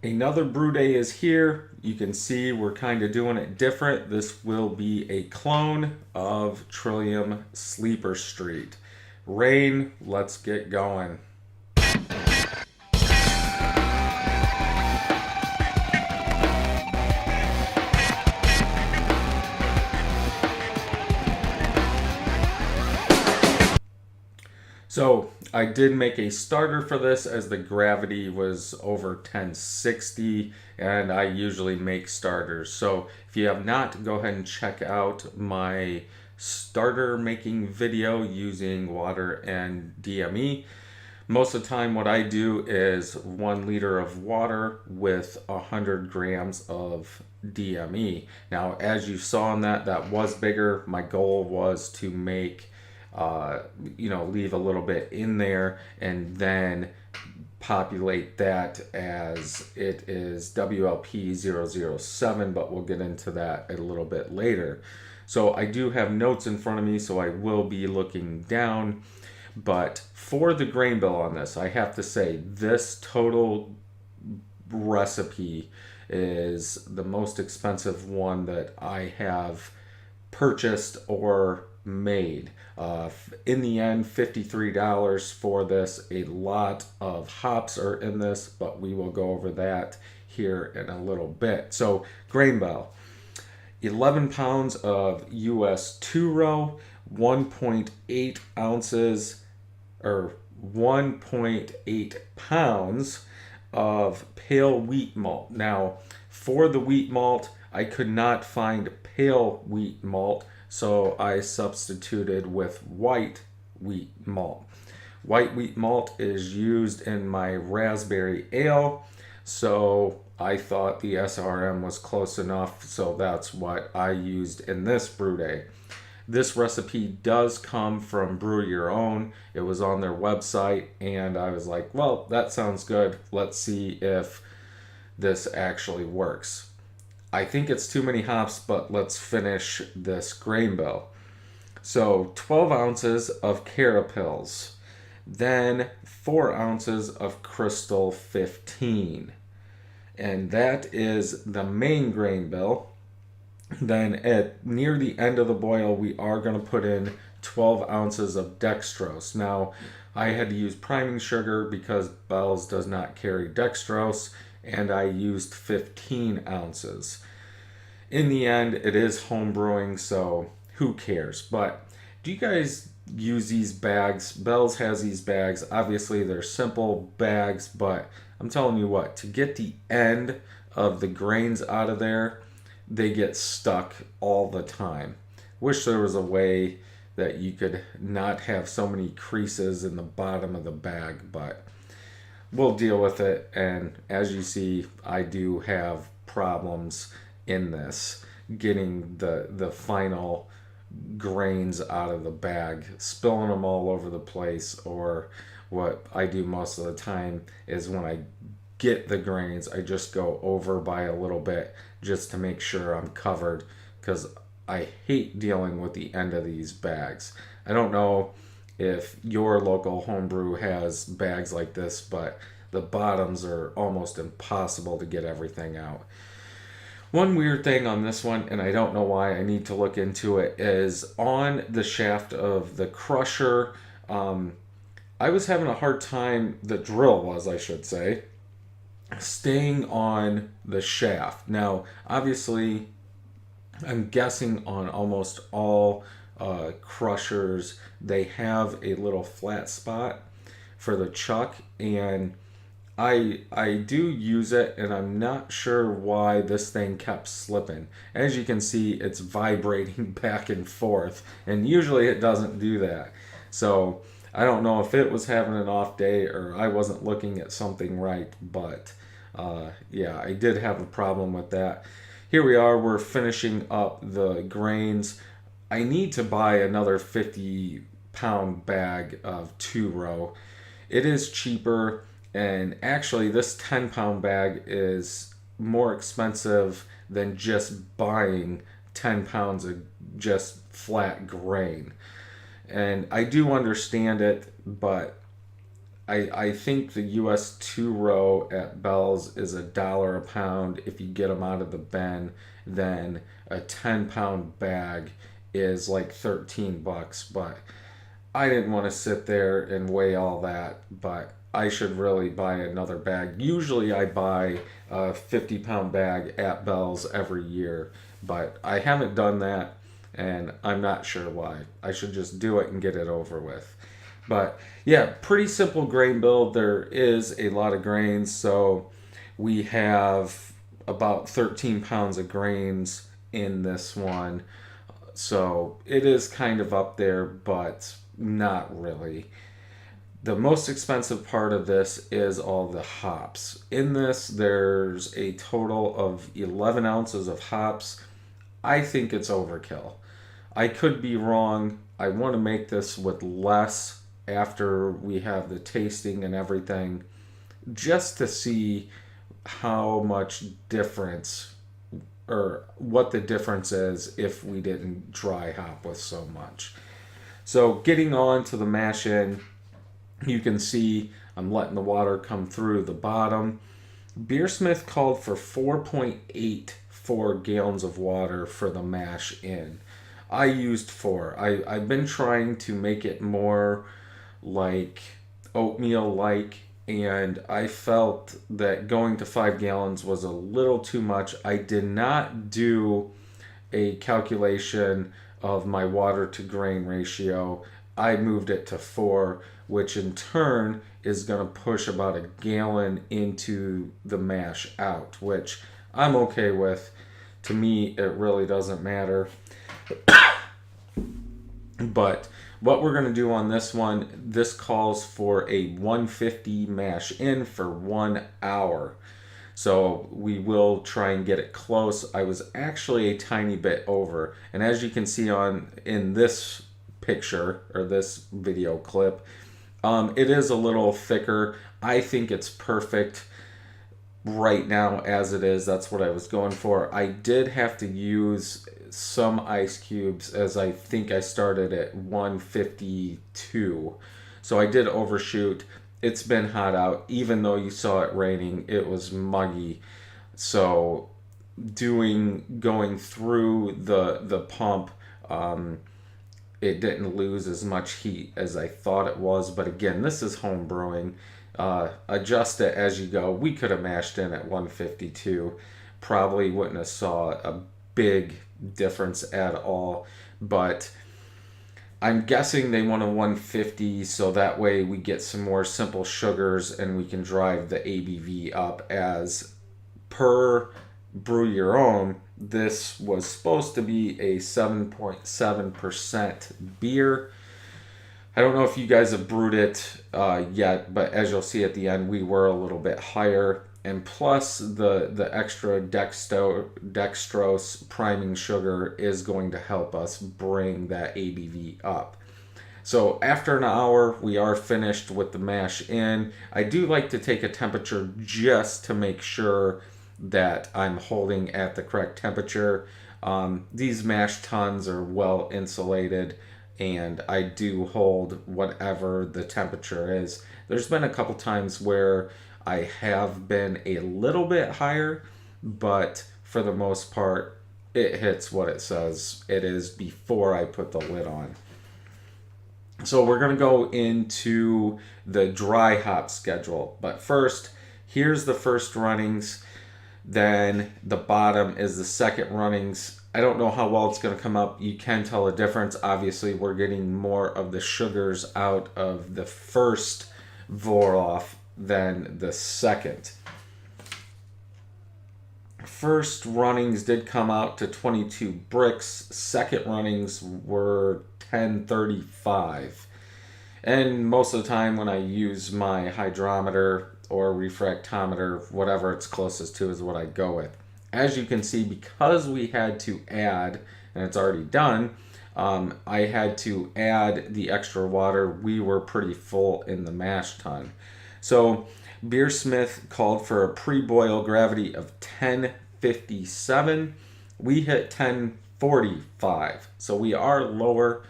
Another brew day is here. You can see we're kind of doing it different. This will be a clone of Trillium Sleeper Street. Rain, let's get going. So I did make a starter for this as the gravity was over 1060, and I usually make starters. So if you have not, go ahead and check out my starter making video using water and DME. Most of the time what I do is 1 liter of water with 100 grams of DME. Now as you saw in that was bigger. My goal was to make leave a little bit in there and then populate that as it is WLP007, but we'll get into that a little bit later. So I do have notes in front of me, so I will be looking down. But for the grain bill on this, I have to say this total recipe is the most expensive one that I have purchased or made. In the end, $53 for this. A lot of hops are in this, but we will go over that here in a little bit. So, grain bill, 11 pounds of US 2-row, 1.8 ounces or 1.8 pounds of pale wheat malt. Now, for the wheat malt, I could not find pale wheat malt, so I substituted with white wheat malt. White wheat malt is used in my raspberry ale, so I thought the SRM was close enough, so that's what I used in this brew day. This recipe does come from Brew Your Own. It was on their website, and I was like, well, that sounds good. Let's see if this actually works. I think it's too many hops, but let's finish this grain bill. So 12 ounces of carapils, then 4 ounces of crystal 15. And that is the main grain bill. Then at near the end of the boil, we are going to put in 12 ounces of dextrose. Now, I had to use priming sugar because Bell's does not carry dextrose, and I used 15 ounces. In the end, it is home brewing, so who cares? But do you guys use these bags? Bell's has these bags. Obviously, they're simple bags, but I'm telling you what, to get the end of the grains out of there, they get stuck all the time. Wish there was a way that you could not have so many creases in the bottom of the bag, but we'll deal with it. And as you see, I do have problems in this getting the final grains out of the bag, spilling them all over the place. Or what I do most of the time is when I get the grains, I just go over by a little bit just to make sure I'm covered, because I hate dealing with the end of these bags. I don't know if your local homebrew has bags like this, but the bottoms are almost impossible to get everything out. One weird thing on this one, and I don't know why, I need to look into it, is on the shaft of the crusher. I was having a hard time, the drill was, I should say, staying on the shaft. Now, obviously, I'm guessing on almost all crushers, they have a little flat spot for the chuck, and I do use it, and I'm not sure why this thing kept slipping. As you can see, it's vibrating back and forth, and usually it doesn't do that. So I don't know if it was having an off day or I wasn't looking at something right, but yeah, I did have a problem with that. Here we are, we're finishing up the grains. I need to buy another 50-pound bag of 2-row. It is cheaper, and actually this 10-pound bag is more expensive than just buying 10 pounds of just flat grain. And I do understand it, but I think the US 2-row at Bell's is $1 a pound if you get them out of the bin. Then a 10-pound bag is like $13. But I didn't want to sit there and weigh all that. But I should really buy another bag. Usually I buy a 50-pound bag at Bell's every year. But I haven't done that, and I'm not sure why. I should just do it and get it over with. But yeah, pretty simple grain build. There is a lot of grains, so we have about 13 pounds of grains in this one. So it is kind of up there, but not really. The most expensive part of this is all the hops. In this, there's a total of 11 ounces of hops. I think it's overkill. I could be wrong. I want to make this with less after we have the tasting and everything, just to see how much difference or what the difference is if we didn't dry hop with so much. So getting on to the mash in, you can see I'm letting the water come through the bottom. Beersmith called for 4.84 gallons of water for the mash in. I used 4. I've been trying to make it more like oatmeal like, and I felt that going to 5 gallons was a little too much. I did not do a calculation of my water to grain ratio. I moved it to 4, which in turn is going to push about a gallon into the mash out, which I'm okay with. To me, it really doesn't matter. But what we're going to do on this one, this calls for a 150 mash in for 1 hour. So we will try and get it close. I was actually a tiny bit over. And as you can see in this picture or this video clip, it is a little thicker. I think it's perfect right now as it is. That's what I was going for. I did have to use some ice cubes, as I think I started at 152. So I did overshoot. It's been hot out. Even though you saw it raining, it was muggy. So going through the pump, it didn't lose as much heat as I thought it was. But again, this is home brewing. Adjust it as you go. We could have mashed in at 152. Probably wouldn't have saw a big difference at all. But I'm guessing they want a 150 so that way we get some more simple sugars and we can drive the ABV up. As per Brew Your Own, this was supposed to be a 7.7% beer. I don't know if you guys have brewed it yet, but as you'll see at the end, we were a little bit higher. And plus the extra dextrose priming sugar is going to help us bring that ABV up. So after an hour, we are finished with the mash in. I do like to take a temperature just to make sure that I'm holding at the correct temperature. These mash tuns are well insulated, and I do hold whatever the temperature is. There's been a couple times where I have been a little bit higher, but for the most part, it hits what it says it is before I put the lid on. So we're going to go into the dry hop schedule. But first, here's the first runnings. Then the bottom is the second runnings. I don't know how well it's going to come up. You can tell a difference. Obviously, we're getting more of the sugars out of the first pour-off than the second. First runnings did come out to 22 bricks. Second runnings were 1035. And most of the time when I use my hydrometer or refractometer, whatever it's closest to is what I go with. As you can see, because we had to add, and it's already done, I had to add the extra water. We were pretty full in the mash tun. So Beersmith called for a pre-boil gravity of 1057. We hit 1045. So we are lower.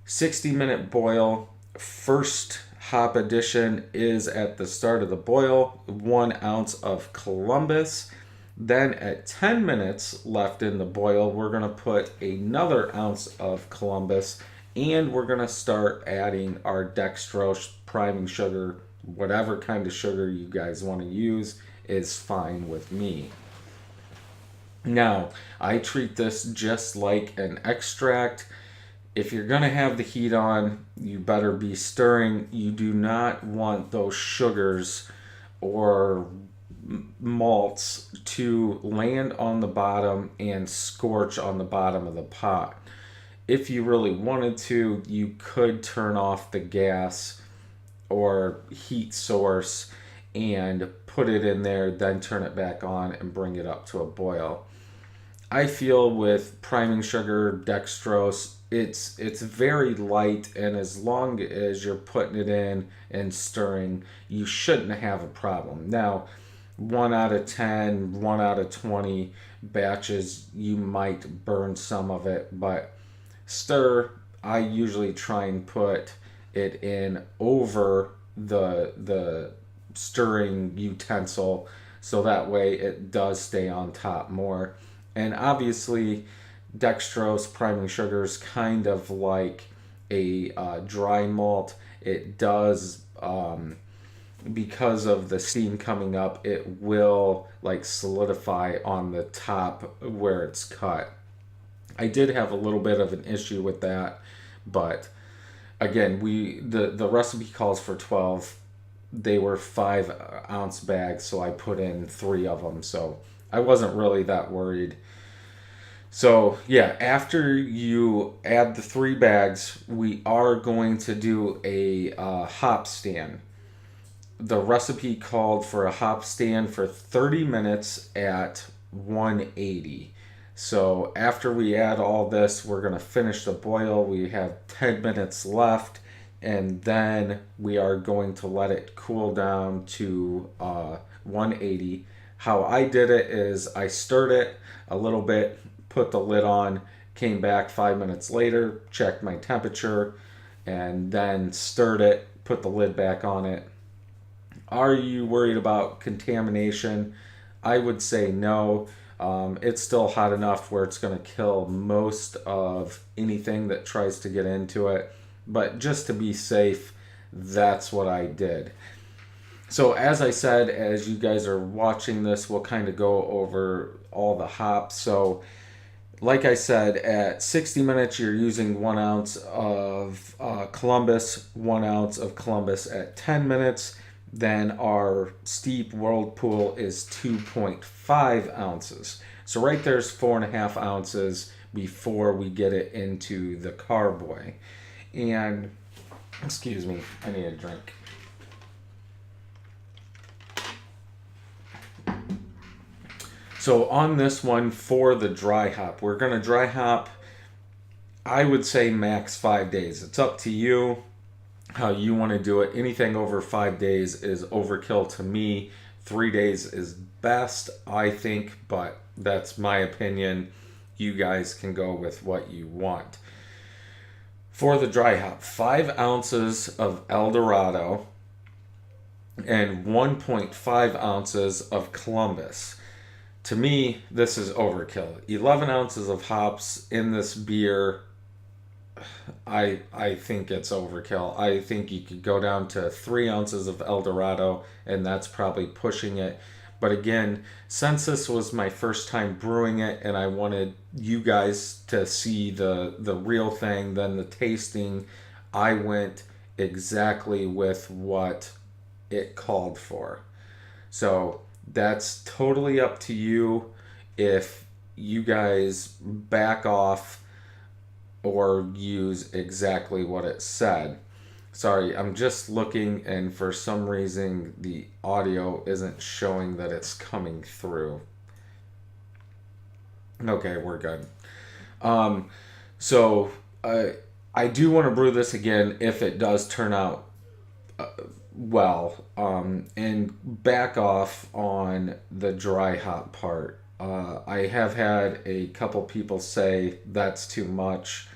60-minute boil. First hop addition is at the start of the boil, 1 ounce of Columbus. Then at 10 minutes left in the boil, we're going to put another ounce of Columbus, and we're going to start adding our dextrose priming sugar. Whatever kind of sugar you guys want to use is fine with me. Now, I treat this just like an extract. If you're going to have the heat on, you better be stirring. You do not want those sugars or malts to land on the bottom and scorch on the bottom of the pot. If you really wanted to, you could turn off the gas or heat source and put it in there, then turn it back on and bring it up to a boil. I feel with priming sugar, dextrose, it's very light, and as long as you're putting it in and stirring, you shouldn't have a problem. Now, 1 out of 10, 1 out of 20 batches, you might burn some of it, but stir, I usually try and put it in over the stirring utensil, so that way it does stay on top more. And obviously, dextrose priming sugar is kind of like a dry malt. It does, because of the steam coming up, it will like solidify on the top where it's cut. I did have a little bit of an issue with that, but again, the recipe calls for 12. They were 5-ounce bags, so I put in 3 of them. So I wasn't really that worried. So yeah, after you add the 3 bags, we are going to do a hop stand. The recipe called for a hop stand for 30 minutes at 180. So after we add all this, we're going to finish the boil. We have 10 minutes left, and then we are going to let it cool down to 180. How I did it is I stirred it a little bit, put the lid on, came back 5 minutes later, checked my temperature, and then stirred it, put the lid back on it. Are you worried about contamination? I would say no. It's still hot enough where it's going to kill most of anything that tries to get into it. But just to be safe, that's what I did. So as I said, as you guys are watching this, we'll kind of go over all the hops. So like I said, at 60 minutes, you're using 1 ounce of Columbus, 1 ounce of Columbus at 10 minutes. Then our steep whirlpool is 2.5 ounces. So right there's 4.5 ounces before we get it into the carboy. And, excuse me, I need a drink. So on this one, for the dry hop, we're going to dry hop, I would say max 5 days. It's up to you how you want to do it. Anything over 5 days is overkill to me. 3 days is best, I think, but that's my opinion. You guys can go with what you want. For the dry hop, 5 ounces of El Dorado and 1.5 ounces of Columbus. To me, this is overkill. 11 ounces of hops in this beer, I think it's overkill. I think you could go down to 3 ounces of El Dorado, and that's probably pushing it. But again, since this was my first time brewing it, and I wanted you guys to see the real thing, then the tasting, I went exactly with what it called for. So that's totally up to you if you guys back off or use exactly what it said. Sorry, I'm just looking, and for some reason the audio isn't showing that it's coming through. Okay, we're good. So I do want to brew this again if it does turn out well, and back off on the dry hop part. I have had a couple people say that's too much.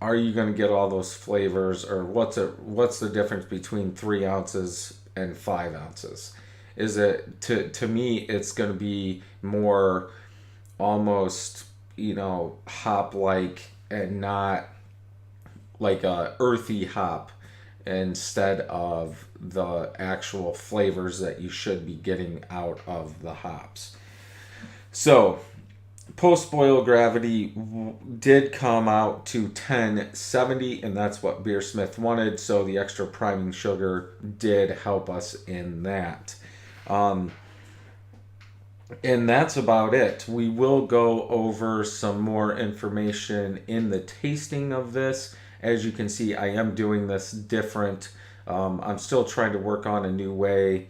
are you going to get all those flavors, or what's the difference between 3 ounces and 5 ounces? Is it, to me, it's going to be more almost, hop like, and not like a earthy hop, instead of the actual flavors that you should be getting out of the hops. So post boil gravity did come out to 1070, and that's what Beersmith wanted, so the extra priming sugar did help us in that. And that's about it. We will go over some more information in the tasting of this. As you can see, I am doing this different. I'm still trying to work on a new way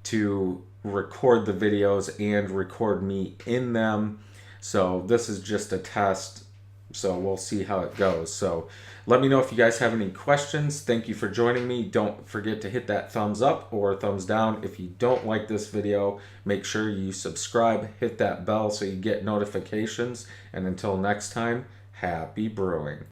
to record the videos and record me in them. So this is just a test. So we'll see how it goes. So let me know if you guys have any questions. Thank you for joining me. Don't forget to hit that thumbs up or thumbs down. If you don't like this video, make sure you subscribe, hit that bell so you get notifications. And until next time, happy brewing.